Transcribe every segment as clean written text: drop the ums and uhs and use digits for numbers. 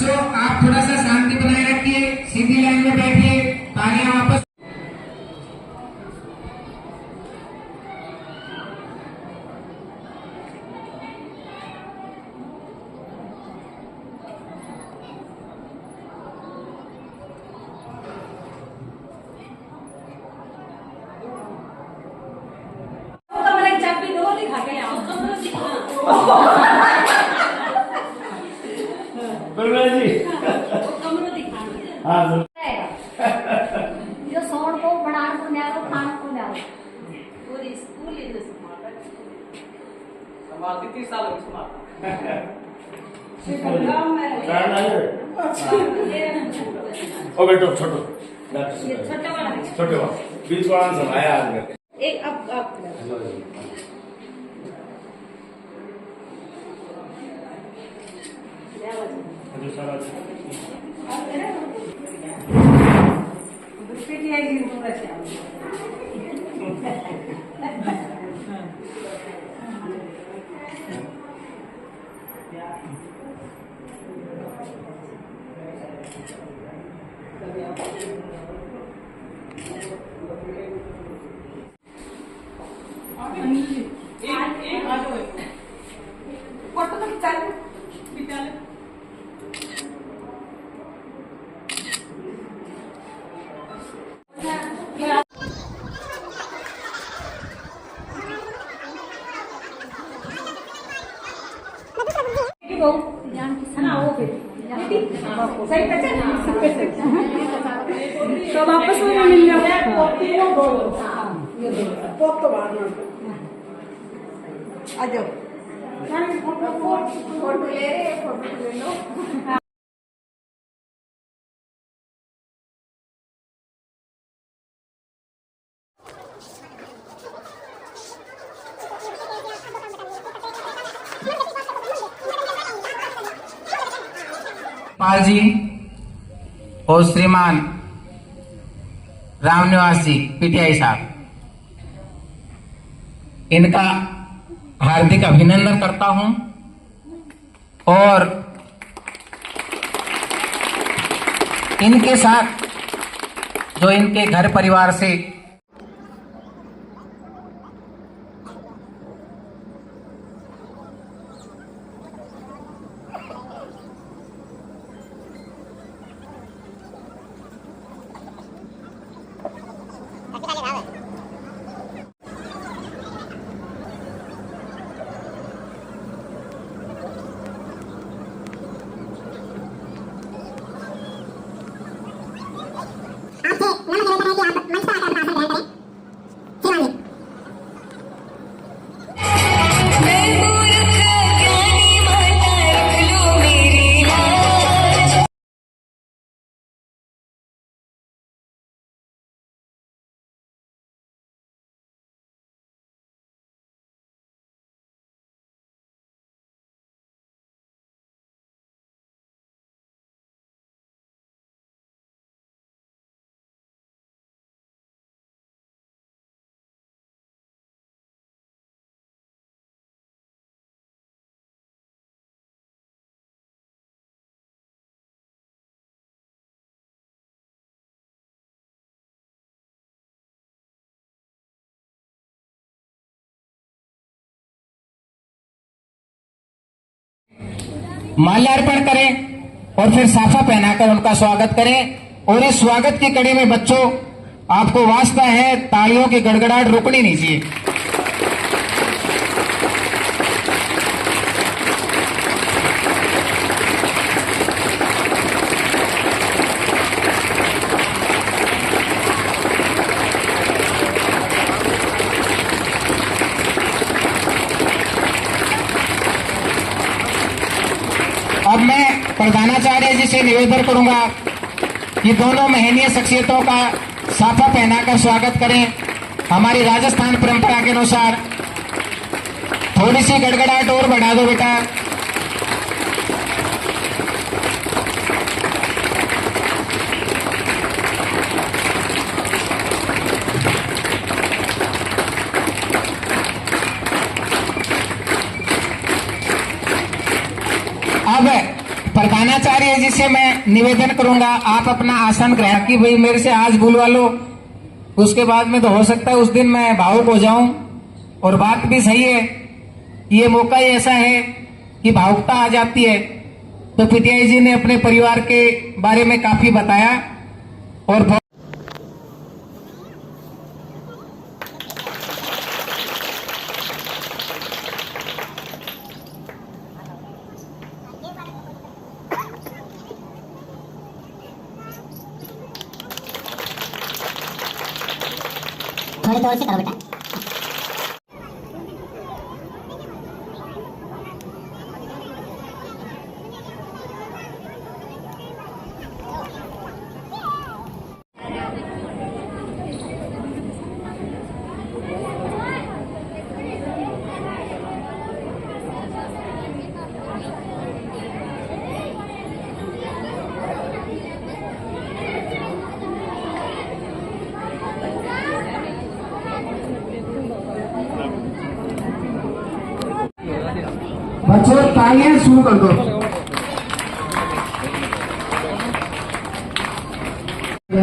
बच्चों आप थोड़ा सा शांति बनाए रखिए, सीधी लाइन में बैठिए, तालियां वापस। हाँ जो सोन को बनाने को न्यारो खाने को न्यारो पूरी स्कूल ही नहीं समाप्त 30 साल हो समाप्त ओ बेटो छोटो छोटा वाला छोटे वाला बीच वाला समाया आज एक अब तो वापस में मिल जाओ। आ जाओ फोटो ले रहे, फोटो ले लो। पाल जी और श्रीमान रामनिवास जी पीटीआई साहब, इनका हार्दिक अभिनंदन करता हूं और इनके साथ जो इनके घर परिवार से माल्यार्पण करें और फिर साफा पहनाकर उनका स्वागत करें। और इस स्वागत की कड़ी में बच्चों आपको वास्ता है, तालियों की गड़गड़ाहट रुकनी नहीं चाहिए। अब मैं प्रधानाचार्य जी से निवेदन करूंगा कि दोनों महनीय शख्सियतों का साफा पहनाकर स्वागत करें। हमारी राजस्थान परंपरा के अनुसार थोड़ी सी गड़गड़ाहट और बढ़ा दो बेटा। अब प्रधानाचार्य जी से मैं निवेदन करूंगा, आप अपना आसन ग्रहण कि भाई मेरे से आज बुलवा लो, उसके बाद में तो हो सकता है उस दिन मैं भावुक हो जाऊं। और बात भी सही है, ये मौका ही ऐसा है कि भावुकता आ जाती है। तो पीटीआई जी ने अपने परिवार के बारे में काफी बताया और थोड़ी जोर से करो बेटा। बच्चों तालियां शुरू कर दो।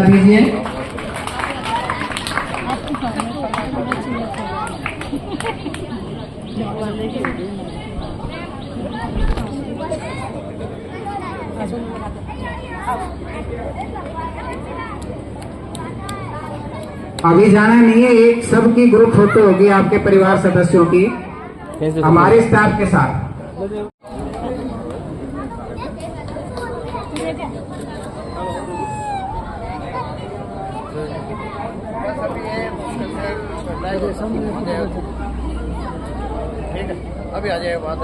लीजिए अभी जाना नहीं है, एक सबकी ग्रुप फोटो होगी आपके परिवार सदस्यों की हमारे स्टाफ के साथ। अभी आ जाएगा बात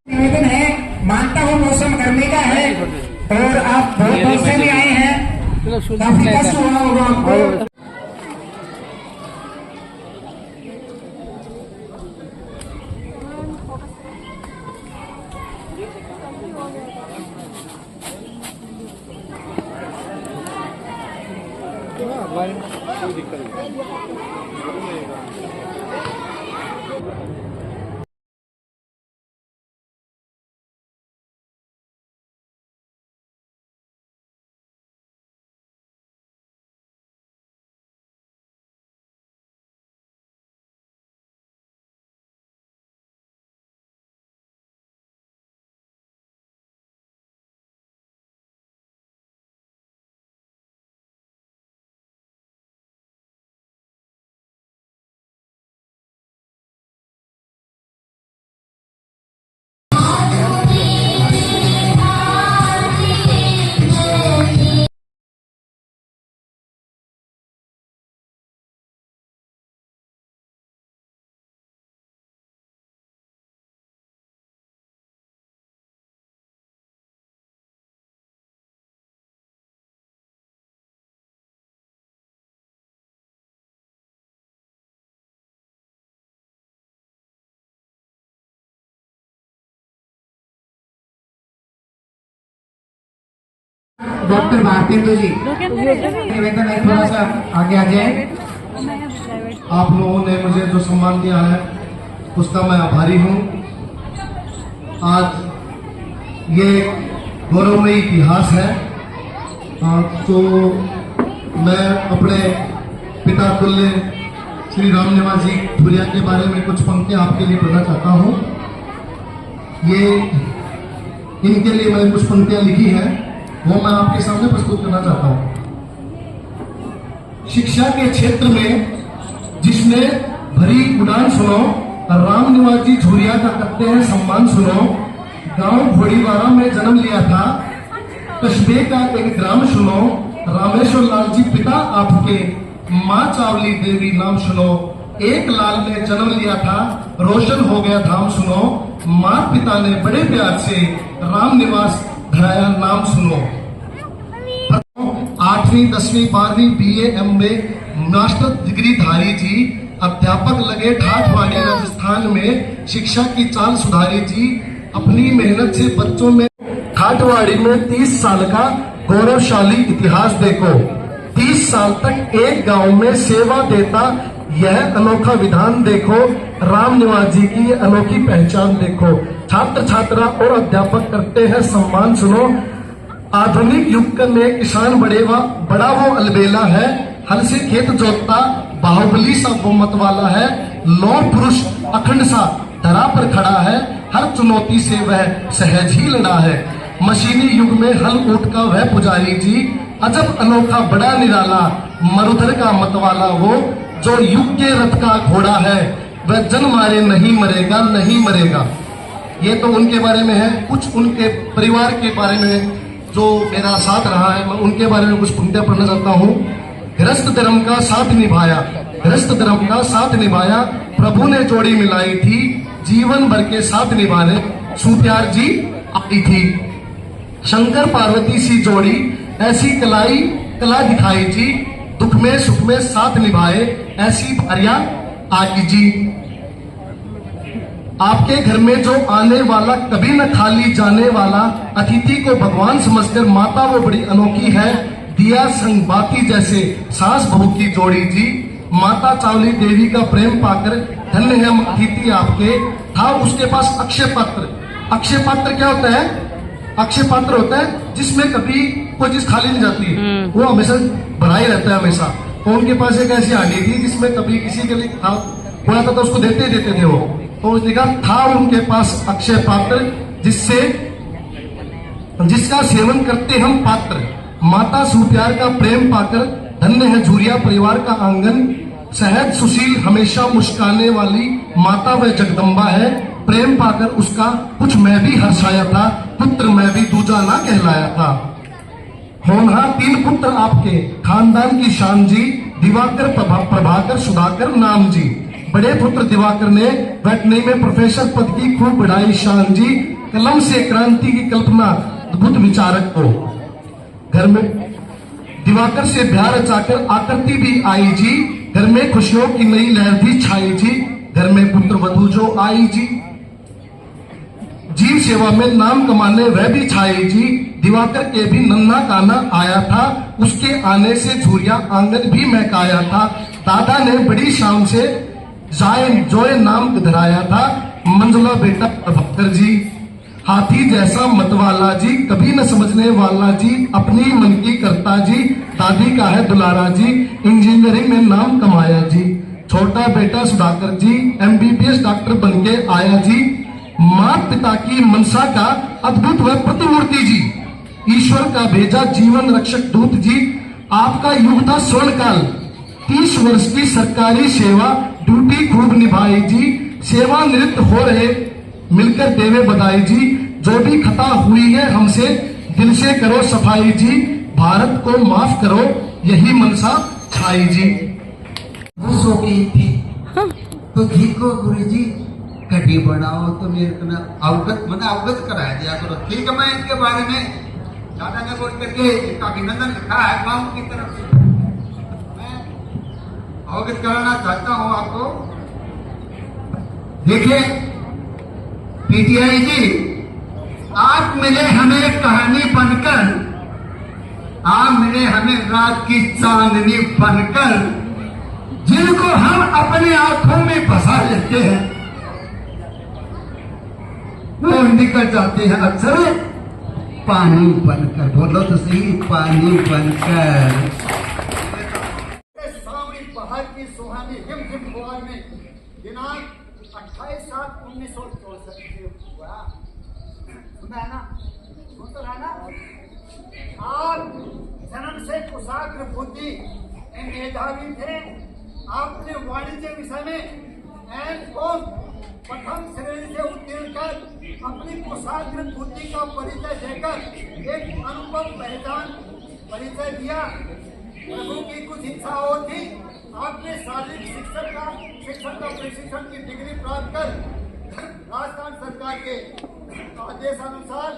निवेदन है, मानता हूँ मौसम गर्मी का है और आप बहुत दूर से भी आए हैं, काफी कष्ट हुआ होगा आपको। डॉक्टर भारतेंदु जी निवेदन है, थोड़ा सा आगे आ जाए। आप लोगों ने मुझे जो सम्मान दिया है उसका मैं आभारी हूँ। आज ये गौरवमयी इतिहास है। तो मैं अपने पिता तुल्य श्री राम निवास जी धुरिया के बारे में कुछ पंक्तियां आपके लिए पढ़ना चाहता हूँ। ये इनके लिए मैंने कुछ पंक्तियां लिखी हैं, वो मैं आपके सामने प्रस्तुत करना चाहता हूँ। शिक्षा के क्षेत्र में जिसने भरी उड़ान सुनो, राम निवास जी झुरिया का करते हैं सम्मान सुनो। गांव भोड़ीवाड़ा में जन्म लिया था, कस्बे का एक ग्राम सुनो। रामेश्वर लाल जी पिता आपके, माँ चावली देवी नाम सुनो। एक लाल ने जन्म लिया था, रोशन हो गया धाम सुनो। माँ पिता ने बड़े प्यार से राम निवास धराया नाम सुनो। 8वीं 10वीं 12वीं BA MA मास्टर डिग्री धारी जी, अध्यापक लगे ठाठवाड़ी राजस्थान में। शिक्षा की चाल सुधारी जी, अपनी मेहनत से बच्चों में। ठाठवाड़ी में 30 साल का गौरवशाली इतिहास देखो। 30 साल तक एक गांव में सेवा देता, यह अनोखा विधान देखो, राम निवास जी की अनोखी पहचान देखो। छात्र छात्रा और अध्यापक करते हैं सम्मान सुनो। आधुनिक युग में किसान बड़ा वो अलबेला है, हल से खेत जोतता बाहुबली सा वो मत वाला है। लौह पुरुष अखंड सा धरा पर खड़ा है, हर चुनौती से वह सहज ही लड़ा है। मशीनी युग में हल ऊट का वह पुजारी जी, अजब अनोखा बड़ा निराला, मरुधर का मत वाला वो, जो युग के रथ का घोड़ा है, वह जन मारे नहीं मरेगा, नहीं मरेगा। ये तो उनके बारे में है। कुछ उनके परिवार के बारे में जो मेरा साथ रहा है, मैं उनके बारे में कुछ पंक्तियां पढ़ना चाहता हूँ। गृहस्थ धर्म का साथ निभाया, गृहस्थ धर्म का साथ निभाया, प्रभु ने जोड़ी मिलाई थी, जीवन भर के साथ निभाने सुप्यार जी आई थी। शंकर पार्वती सी जोड़ी ऐसी कला दिखाई जी, दुख में सुख में साथ निभाए ऐसी भारिया आकी जी। आपके घर में जो आने वाला कभी न खाली जाने वाला, अतिथि को भगवान समझकर माता वो बड़ी अनोखी है। दिया संग बाती जैसे सास बहू की जोड़ी जी, माता चावली देवी का प्रेम पाकर धन्य है हम अतिथि आपके। था उसके पास अक्षय पात्र। अक्षय पात्र क्या होता है? अक्षय पात्र होता है जिसमें कभी कोई चीज खाली नहीं जाती है, वो हमेशा भरा ही रहता है हमेशा। तो उनके पास एक ऐसी हांडी थी जिसमें कभी किसी के लिए कोई आता था उसको देते ही देते थे वो। तो उसने कहा था उनके पास अक्षय पात्र जिसका सेवन करते हम पात्र। माता सुप्यार का प्रेम पाकर धन्य है झूरिया परिवार का आंगन। सहज सुशील हमेशा मुस्काने वाली माता वह जगदम्बा है। प्रेम पाकर उसका कुछ मैं भी हर्षाया था, पुत्र मैं भी दूजा ना कहलाया था। होनहार 3 पुत्र आपके खानदान की शान जी, दिवाकर प्रभाकर सुधाकर नाम जी। बड़े पुत्र दिवाकर ने वेटनरी में प्रोफेसर पद की खूब बढ़ाई शान जी। कलम से क्रांति की कल्पना अद्भुत विचारक को। घर में दिवाकर से ब्याह रचाकर आकृति भी आई जी, घर में खुशियों की नई लहर भी छाई जी। घर में पुत्र वधू जो आई जी, जीव सेवा में नाम कमाने वह भी छाई जी। दिवाकर के भी नन्हा काना आया था, उसके आने से झूरिया आंगन भी महकाया था। दादा ने बड़ी शाम से जोए नाम धराया था, मंजुला बेटा प्रभाकर जी। हाथी जैसा मतवाला जी, कभी न समझने वाला जी, अपनी मन की करता जी, दादी का है दुलारा जी। इंजीनियरिंग में नाम कमाया जी। छोटा बेटा सुधाकर जी MBBS डॉक्टर बनके आया जी। माता पिता की मनसा का अद्भुत व प्रतिमूर्ति जी, ईश्वर का भेजा जीवन रक्षक दूत जी। आपका युग था स्वर्ण काल, 30 वर्ष की सरकारी सेवा, ड्यूटी खूब निभाई जी। सेवा निवृत्त हो रहे मिलकर देवे बधाई जी। जो भी खता हुई है हमसे दिल से करो सफाई जी। भारत को माफ करो यही मनसा छाई जी। वो सो गई थी तो देखो गुरुजी कभी बनाओ तो मेरे को ना अवगत करा दिया करो। ठीक है, मैं इनके बारे में दादा ने बोल करके इनका अभिनंदन लिखा है गांव की तरफ से, मैं अवगत कराना चाहता हूं आपको। देखिए पीटीआई जी, आप मिले हमें कहानी बनकर, आप मिले हमें रात की चांदनी बनकर, जिनको हम अपनी आंखों में बसा लेते हैं वो निकल जाते हैं अक्सर पानी बनकर। बोलो तो सही, पानी बनकर। सावरी बहार की सुहानी हिम बुआर में दिनांक 28/7/1964 हुआ। सुना है ना? सुन तो रहा ना? आप जन्म से कुशाग्र बुद्धि मेधावी थे। आपने वाणिज्य विषय में एम.कॉम प्रथम श्रेणी से उत्तीर्ण कर अपनी कुशाग्र बुद्धि का परिचय देकर एक अनुपम पहचान परिचय दिया। प्रभु की कुछ इच्छा और थी। आपने शारीरिक शिक्षण का प्रशिक्षण की डिग्री प्राप्त कर राजस्थान सरकार के आदेशानुसार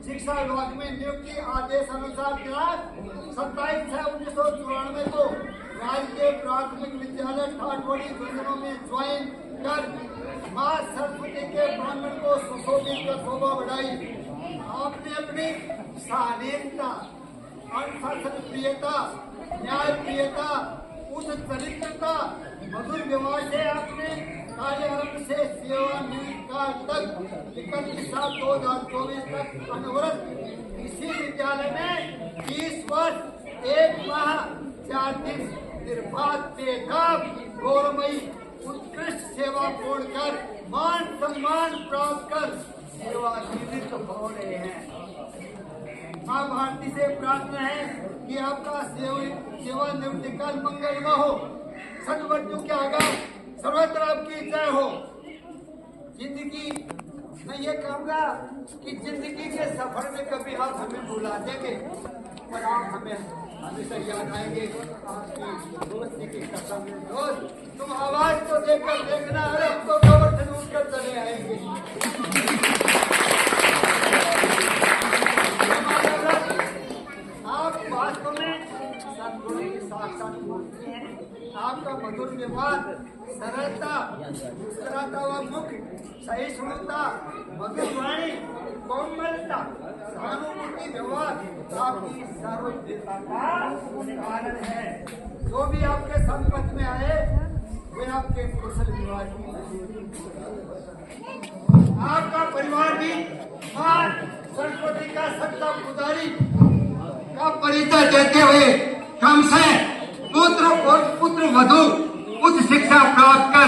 शिक्षा विभाग में नियुक्ति आदेश अनुसार 27/6/1994 को राज्य के प्राथमिक विद्यालय ठाठोड़ी योजनाओं में ज्वाइन कर मां सरस्वती के प्रांगण को सुशोभित कर शोभा बढ़ाई। आपने अपनी शालीनता अनुशासन प्रियता, न्याय प्रियता, उच्च चरित्रता, मधुर व्यवहार से आपने कार्यारंभ से सेवानिवृत्त काल तक 31/7/2024 तक अनवरत इसी विद्यालय में 20 वर्ष 1 माह 4 दिन निर्बाध बेदाग गौरवमयी उत्कृष्ट सेवा पूर्ण कर मान सम्मान प्राप्त कर सेवानिवृत्त हो रहे हैं। माँ भारती से प्रार्थना है कि आपका सेवानिवृत्ति काल मंगलमय हो, सदवर्तियों के आगाम सर्वत्र आपकी जय हो। जिंदगी मैं ये कहूँगा कि जिंदगी के सफर में कभी आप हमें भुला देंगे और आप हमें हमेशा याद आएंगे। आपकी दोस्ती की कसम है दोस्त, तुम आवाज तो देकर देखना, अरे हम तो गोवर्धन उठकर चले आएंगे। आप वास्तव में सद्गुणों की साक्षात मूर्ति हैं। आपका मधुर व्यवहार, सरलता, मुस्कुराता हुआ मुख, सहिष्णुता, मधुर वाणी, कोमलता, सहानुभूति व्यवहार आपकी सर्वोच्चता का कारण है। जो भी आपके संपर्क में आए वे आपके कुशल विवाह की मंजूरी। आपका परिवार भी मां सरस्वती का सत्ता पुजारी का परिचय देते हुए कम से पुत्र और पुत्र वधू उच्च शिक्षा प्राप्त कर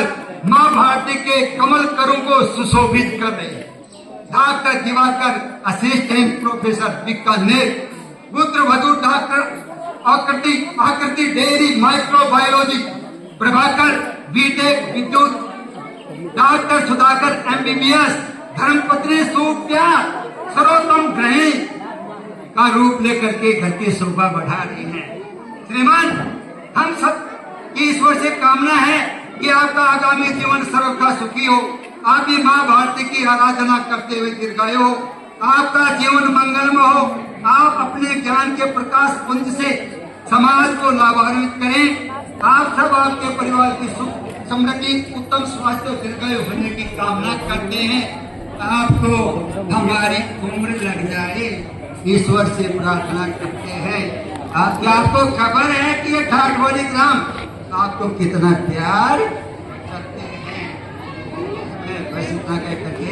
मां भारती के कमल करों को सुशोभित कर रहे हैं। Doctor Diwakar assistant professor Bikaner, पुत्र वधू डॉक्टर आकृति डेयरी माइक्रोबायोलॉजी, प्रभाकर बीटेक विद्युत, डॉक्टर सुधाकर MBBS, धर्मपत्नी सूप्या सर्वोत्तम गृहिणी का रूप लेकर के घर की शोभा बढ़ा रही हैं। श्रीमान, हम सब की ईश्वर से कामना है कि आपका आगामी जीवन सर्वथा सुखी हो। आप भी माँ भारती की आराधना करते हुए दीर्घायु हो। आपका जीवन मंगलमय हो। आप अपने ज्ञान के प्रकाश पुंज से समाज को लाभान्वित करें। आप सब आपके परिवार की सुख समृद्धि, उत्तम स्वास्थ्य और दीर्घायु होने की कामना करते हैं। आपको हमारी उम्र लग जाए, ईश्वर से प्रार्थना करते हैं। आपको खबर है कि ये ठाठवाड़ी ग्राम आपको कितना प्यार करते हैं। बस इतना कह करके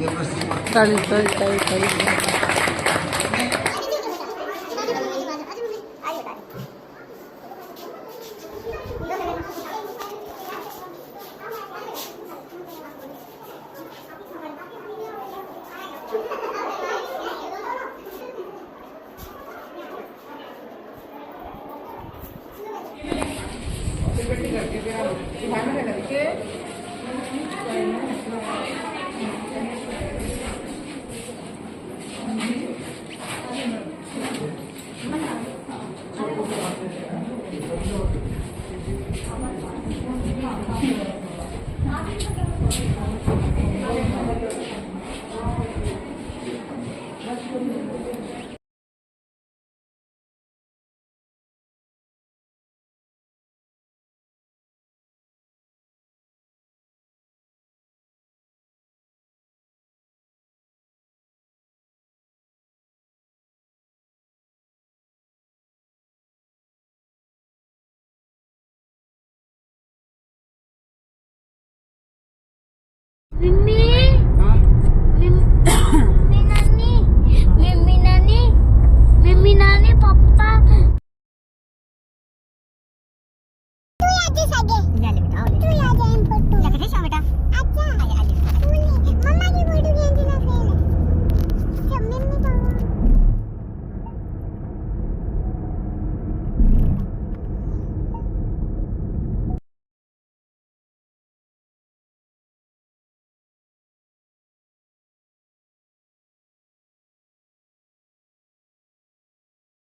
ये प्रश्न Mimi